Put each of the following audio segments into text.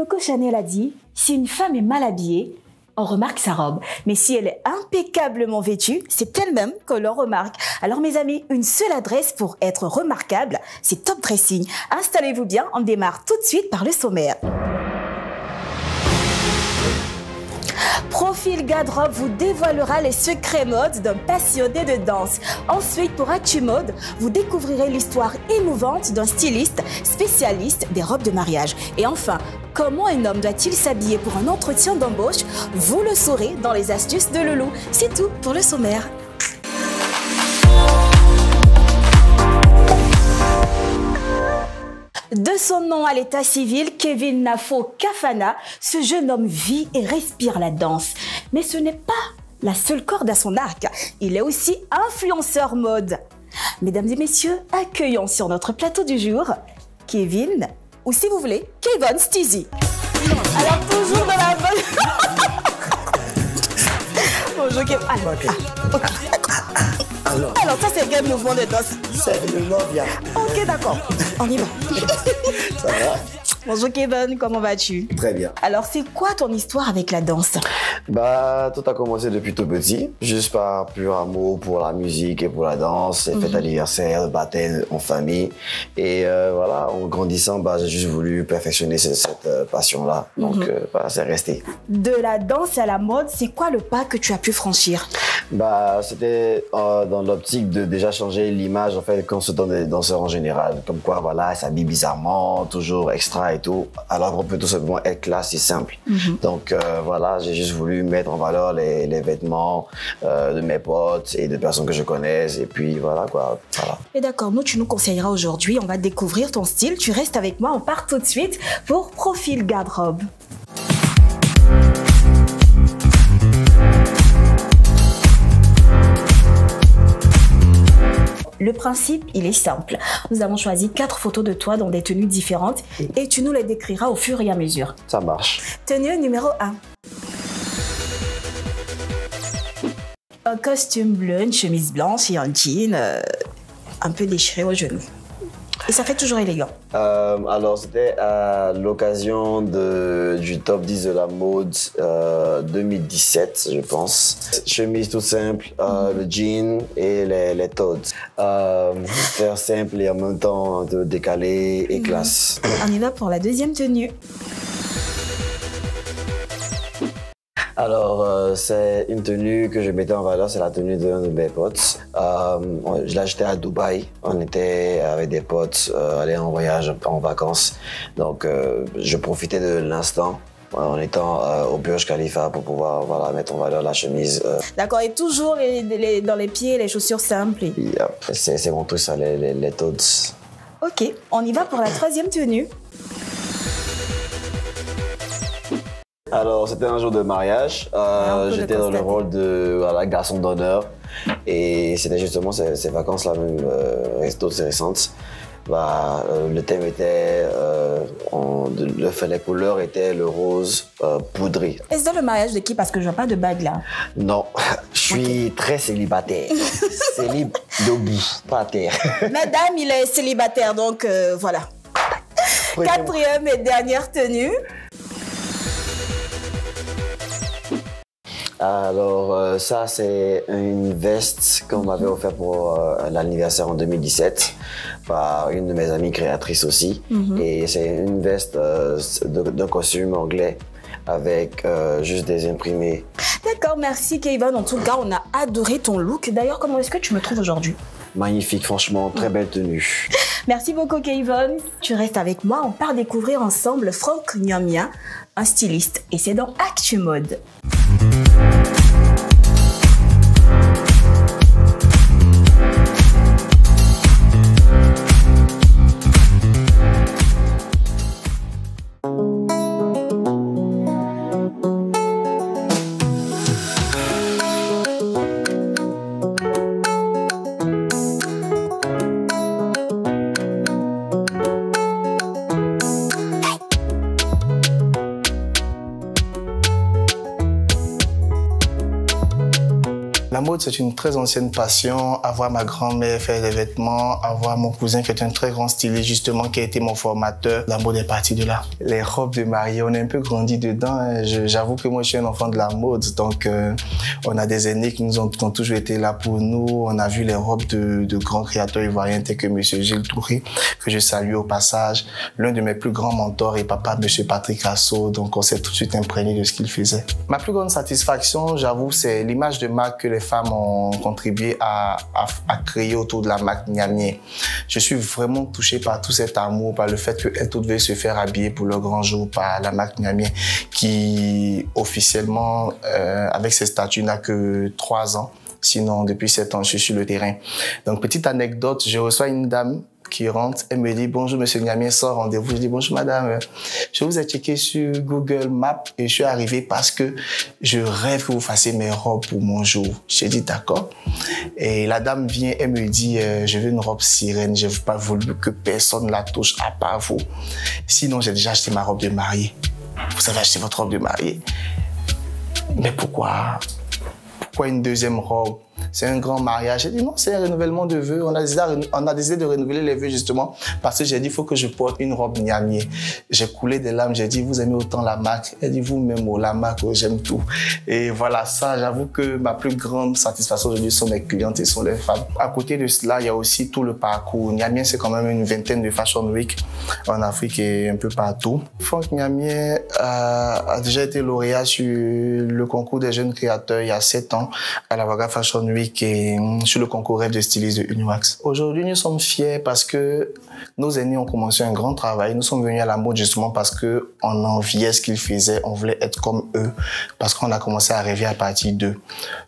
Coco Chanel a dit, si une femme est mal habillée, on remarque sa robe. Mais si elle est impeccablement vêtue, c'est elle-même que l'on remarque. Alors mes amis, une seule adresse pour être remarquable, c'est Top Dressing. Installez-vous bien, on démarre tout de suite par le sommaire. Profil Garde-robe vous dévoilera les secrets mode d'un passionné de danse. Ensuite, pour Actu Mode, vous découvrirez l'histoire émouvante d'un styliste spécialiste des robes de mariage. Et enfin, comment un homme doit-il s'habiller pour un entretien d'embauche? Vous le saurez dans les astuces de Loulou. C'est tout pour le sommaire. De son nom à l'état civil, Kevin Nafo Kafana, ce jeune homme vit et respire la danse. Mais ce n'est pas la seule corde à son arc, il est aussi influenceur mode. Mesdames et messieurs, accueillons sur notre plateau du jour Kevin, ou si vous voulez, Kevin Steezy. Alors toujours dans la bonne... Bonjour Kevin. Alors ça c'est quel mouvement de danse? C'est le mouvement bien. Ok d'accord, on y va. Ça va? Bonjour Kevin, comment vas-tu? Très bien. Alors c'est quoi ton histoire avec la danse? Bah, tout a commencé depuis tout petit, juste par pur amour pour la musique et pour la danse, les fêtes d'anniversaire, baptême en famille. Et voilà, en grandissant, bah, j'ai juste voulu perfectionner cette passion-là. Donc, bah, c'est resté. De la danse à la mode, c'est quoi le pas que tu as pu franchir? Bah, c'était dans l'optique de déjà changer l'image, en fait, qu'on se donne des danseurs en général. Comme quoi, voilà, ils s'habillent bizarrement, toujours extra et tout, alors qu'on peut tout simplement être classe et simple. Donc, voilà, j'ai juste voulu mettre en valeur les vêtements de mes potes et de personnes que je connaisse. Et puis, voilà, quoi. Voilà. Et d'accord, nous, tu nous conseilleras aujourd'hui, on va découvrir ton style. Tu restes avec moi, on part tout de suite pour Profil Garde-robe. Le principe, il est simple. Nous avons choisi 4 photos de toi dans des tenues différentes et tu nous les décriras au fur et à mesure. Ça marche. Tenue numéro 1. Un costume bleu, une chemise blanche et un jean un peu déchiré au genou. Et ça fait toujours élégant. Alors, c'était à l'occasion du top 10 de la mode 2017, je pense. Chemise tout simple, le jean et les toads. Faire simple et en même temps de décalé et classe. On y va pour la deuxième tenue. Alors, c'est une tenue que je mettais en valeur, c'est la tenue d'un de mes potes. Je l'ai acheté à Dubaï. On était avec des potes, allés en voyage, en vacances. Donc, je profitais de l'instant en étant au Burj Khalifa pour pouvoir voilà, mettre en valeur la chemise. D'accord, et toujours dans les pieds, les chaussures simples. C'est mon truc, ça, les toads. Ok, on y va pour la troisième tenue. Alors, c'était un jour de mariage. J'étais dans le rôle de voilà, garçon d'honneur. Et c'était justement ces vacances-là, même toutes récentes. Bah, le thème était, les couleurs étaient le rose poudré. Est-ce dans le mariage de qui? Parce que je vois pas de bague là. Non, je suis très célibataire. Célib debout, pas à terre. Madame, il est célibataire, donc voilà. Quatrième et dernière tenue. Alors, ça, c'est une veste qu'on m'avait offert pour l'anniversaire en 2017 par une de mes amies créatrices aussi. Et c'est une veste d'un costume anglais avec juste des imprimés. D'accord, merci Kevin. En tout cas, on a adoré ton look. D'ailleurs, comment est-ce que tu me trouves aujourd'hui? Magnifique, franchement, très belle tenue. Merci beaucoup Kevin. Tu restes avec moi, on part découvrir ensemble Franck Nyamia, un styliste. Et c'est dans Actu Mode. mode, c'est une très ancienne passion. Avoir ma grand-mère faire des vêtements, avoir mon cousin qui est un très grand styliste, justement, qui a été mon formateur. La mode est partie de là. Les robes de mariée, on a un peu grandi dedans. Hein. J'avoue que moi, je suis un enfant de la mode. Donc, on a des aînés qui ont toujours été là pour nous. On a vu les robes de grands créateurs ivoiriens tels que M. Gilles Touré, que je salue au passage. L'un de mes plus grands mentors est papa, M. Patrick Assot. Donc, on s'est tout de suite imprégné de ce qu'il faisait. Ma plus grande satisfaction, j'avoue, c'est l'image de marque que les femmes ont contribué à créer autour de la marque Niamien. Je suis vraiment touché par tout cet amour, par le fait qu'elles toutes veulent se faire habiller pour le grand jour par la marque Niamien, qui officiellement, avec ses statuts, n'a que 3 ans. Sinon, depuis 7 ans, je suis sur le terrain. Donc, petite anecdote, je reçois une dame qui rentre, elle me dit « Bonjour, monsieur Niamien, sans rendez-vous ». Je dis « Bonjour, madame, je vous ai checké sur Google Maps et je suis arrivé parce que je rêve que vous fassiez mes robes pour mon jour ». J'ai dit « D'accord ». Et la dame vient, elle me dit « Je veux une robe sirène, je n'ai pas voulu que personne la touche à part vous. Sinon, j'ai déjà acheté ma robe de mariée. Vous avez acheté votre robe de mariée. Mais pourquoi une deuxième robe? C'est un grand mariage. J'ai dit non, c'est un renouvellement de vœux. On a décidé de renouveler les vœux justement parce que j'ai dit il faut que je porte une robe Niamien. J'ai coulé des larmes. J'ai dit vous aimez autant la marque. Elle dit vous-même la marque, j'aime tout. Et voilà ça, j'avoue que ma plus grande satisfaction aujourd'hui sont mes clientes et sont les femmes. À côté de cela, il y a aussi tout le parcours. Niamien, c'est quand même une vingtaine de Fashion Week en Afrique et un peu partout. Franck Niamien a déjà été lauréat sur le concours des jeunes créateurs il y a 7 ans à la Ouaga Fashion Week et sur le concours Rêve de styliste de Uniwax. Aujourd'hui, nous sommes fiers parce que nos aînés ont commencé un grand travail. Nous sommes venus à la mode justement parce que on enviait ce qu'ils faisaient, on voulait être comme eux, parce qu'on a commencé à rêver à partir d'eux.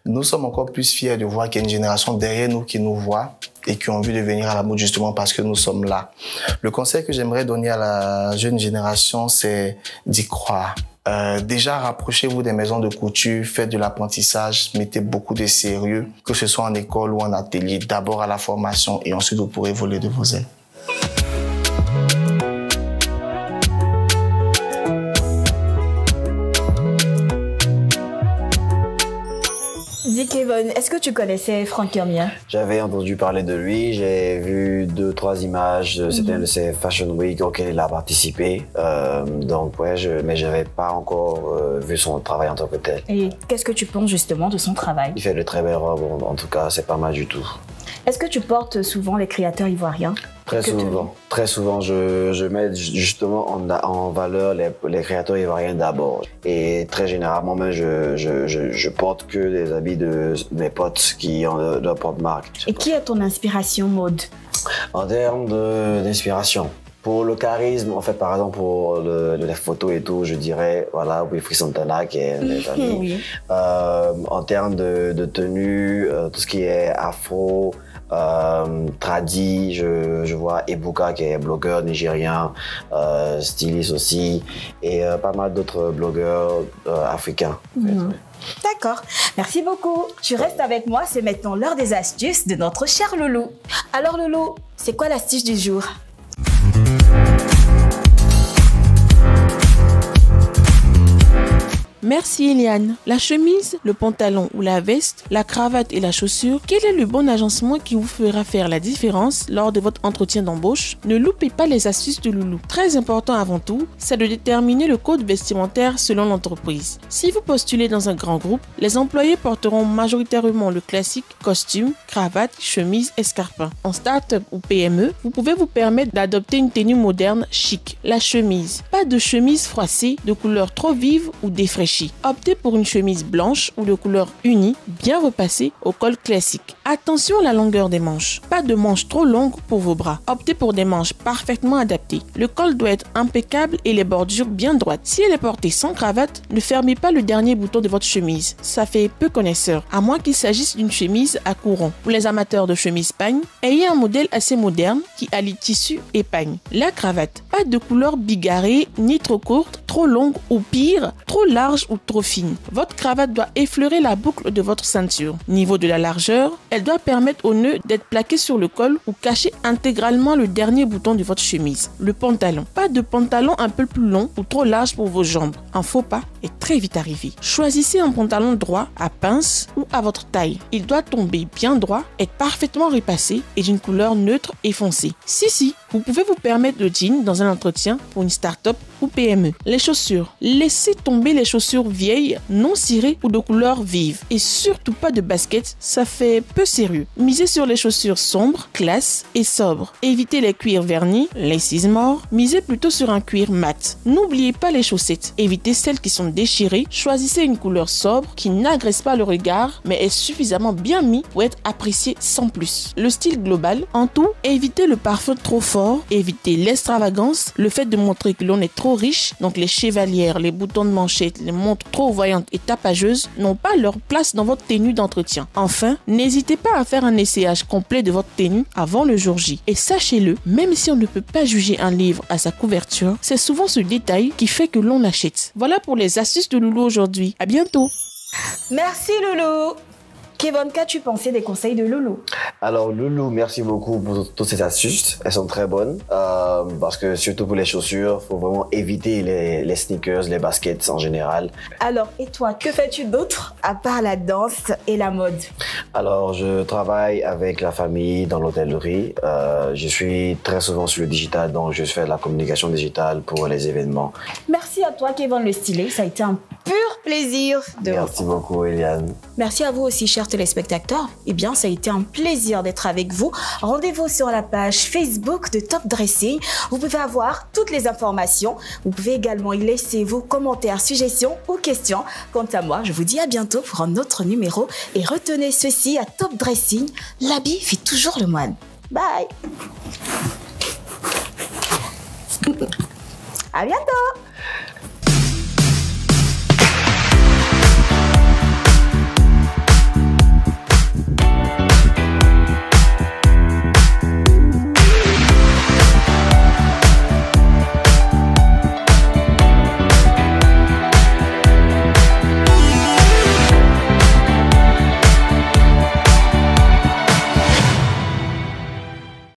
Nous sommes encore plus fiers de voir qu'il y a une génération derrière nous qui nous voit et qui ont envie de venir à la mode justement parce que nous sommes là. Le conseil que j'aimerais donner à la jeune génération, c'est d'y croire. Déjà, rapprochez-vous des maisons de couture, faites de l'apprentissage, mettez beaucoup de sérieux, que ce soit en école ou en atelier. D'abord à la formation et ensuite vous pourrez voler de vos ailes. Dis Kevin, est-ce que tu connaissais Franck Niamien? J'avais entendu parler de lui, j'ai vu 2-3 images, c'était un de ces Fashion Week auxquels il a participé. Donc ouais, mais j'avais pas encore vu son travail en tant que tel. Et qu'est-ce que tu penses justement de son travail? Il fait de très belles robes, en tout cas, c'est pas mal du tout. Est-ce que tu portes souvent les créateurs ivoiriens? Très souvent, je mets justement en valeur les créateurs ivoiriens d'abord. Et très généralement, même, je porte que des habits de mes potes qui ont leur propre marque. Et qui est ton inspiration mode? En termes d'inspiration, pour le charisme, en fait, par exemple, pour les photos et tout, je dirais, voilà, Wilfried Santana, qui est mes amis. Oui. En termes de tenue, tout ce qui est afro, tradi, je vois Ebuka qui est blogueur nigérien, styliste aussi, et pas mal d'autres blogueurs africains. D'accord, merci beaucoup. Tu restes avec moi, c'est maintenant l'heure des astuces de notre cher Loulou. Alors Loulou, c'est quoi l'astuce du jour? Merci Eliane. La chemise, le pantalon ou la veste, la cravate et la chaussure, quel est le bon agencement qui vous fera faire la différence lors de votre entretien d'embauche? Ne loupez pas les astuces de Loulou. Très important avant tout, c'est de déterminer le code vestimentaire selon l'entreprise. Si vous postulez dans un grand groupe, les employés porteront majoritairement le classique costume, cravate, chemise, escarpin. En start-up ou PME, vous pouvez vous permettre d'adopter une tenue moderne chic. La chemise. Pas de chemise froissée, de couleur trop vive ou défraîchie. Optez pour une chemise blanche ou de couleur unie, bien repassée au col classique. Attention à la longueur des manches. Pas de manches trop longues pour vos bras. Optez pour des manches parfaitement adaptées. Le col doit être impeccable et les bordures bien droites. Si elle est portée sans cravate, ne fermez pas le dernier bouton de votre chemise. Ça fait peu connaisseur, à moins qu'il s'agisse d'une chemise à courant. Pour les amateurs de chemise pagne, ayez un modèle assez moderne qui allie tissu et pagne. La cravate. Pas de couleur bigarrée, ni trop courte, trop longue ou pire, trop large ou trop fine. Votre cravate doit effleurer la boucle de votre ceinture. Niveau de la largeur, Elle doit permettre au nœud d'être plaqué sur le col ou cacher intégralement le dernier bouton de votre chemise. Le pantalon. Pas de pantalon un peu plus long ou trop large pour vos jambes. Un faux pas est très vite arrivé. Choisissez un pantalon droit, à pince ou à votre taille. Il doit tomber bien droit, être parfaitement repassé et d'une couleur neutre et foncée. Si, vous pouvez vous permettre le jean dans un entretien pour une start-up ou PME. Les chaussures. Laissez tomber les chaussures vieilles, non cirées ou de couleur vive. Et surtout pas de baskets, ça fait peu sérieux. Misez sur les chaussures sombres, classe et sobres. Évitez les cuirs vernis, les Sizemore. Misez plutôt sur un cuir mat. N'oubliez pas les chaussettes. Évitez celles qui sont déchirées. Choisissez une couleur sobre qui n'agresse pas le regard mais est suffisamment bien mis pour être apprécié sans plus. Le style global. En tout, évitez le parfum trop fort. Évitez l'extravagance, le fait de montrer que l'on est trop riche, donc les chevalières, les boutons de manchette, les montres trop voyantes et tapageuses n'ont pas leur place dans votre tenue d'entretien. Enfin, n'hésitez pas à faire un essayage complet de votre tenue avant le jour J. Et sachez-le, même si on ne peut pas juger un livre à sa couverture, c'est souvent ce détail qui fait que l'on l'achète. Voilà pour les astuces de Loulou aujourd'hui. À bientôt. Merci Loulou. Kevin, qu'as-tu pensé des conseils de Loulou? Alors Loulou, merci beaucoup pour toutes ces astuces. Elles sont très bonnes parce que surtout pour les chaussures, il faut vraiment éviter les sneakers, les baskets en général. Alors, et toi, que fais-tu d'autre à part la danse et la mode? Alors, je travaille avec la famille dans l'hôtellerie. Je suis très souvent sur le digital, donc je fais de la communication digitale pour les événements. Merci à toi, Kevin le stylé. Ça a été un pur plaisir de vous. Merci beaucoup, Eliane. Merci à vous aussi, chers téléspectateurs. Eh bien, ça a été un plaisir d'être avec vous. Rendez-vous sur la page Facebook de Top Dressing. Vous pouvez avoir toutes les informations. Vous pouvez également y laisser vos commentaires, suggestions ou questions. Quant à moi, je vous dis à bientôt pour un autre numéro. Et retenez ceci à Top Dressing. L'habit fait toujours le moine. Bye. À bientôt.